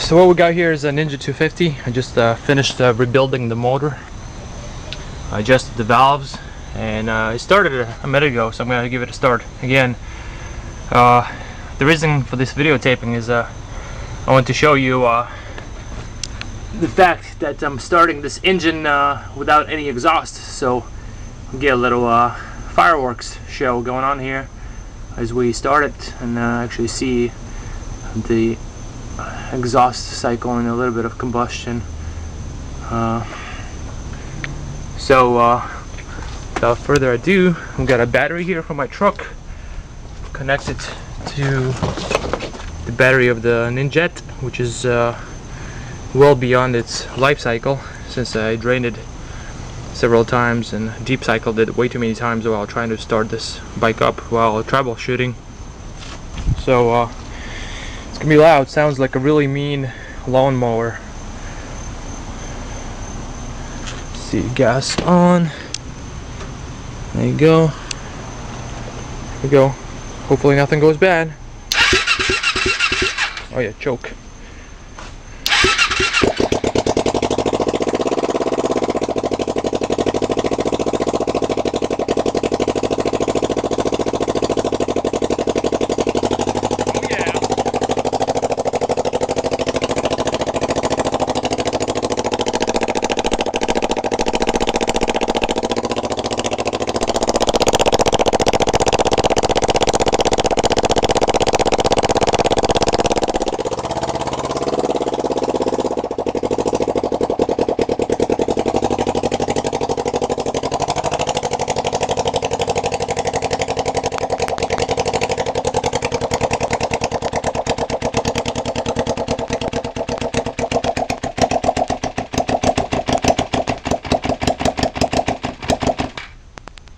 So what we got here is a Ninja 250. I just finished rebuilding the motor. I adjusted the valves, and I started a minute ago, so I'm going to give it a start again. The reason for this videotaping is I want to show you the fact that I'm starting this engine without any exhaust, so we get a little fireworks show going on here as we start it, and actually see the exhaust cycle and a little bit of combustion. Without further ado, I've got a battery here for my truck connected to the battery of the Ninjette, which is well beyond its life cycle, since I drained it several times and deep cycled it way too many times while trying to start this bike up while troubleshooting. So it's gonna be loud. Sounds like a really mean lawnmower. See, gas on. There you go. Here we go. Hopefully nothing goes bad. Oh yeah, choke.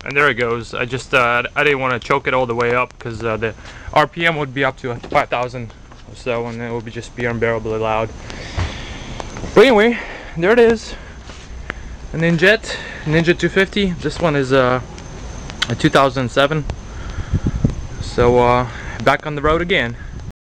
And there it goes. I didn't want to choke it all the way up because the RPM would be up to 5,000 or so, and it would just be unbearably loud. But anyway, there it is. A Ninjette, Ninja 250. This one is a 2007. So back on the road again.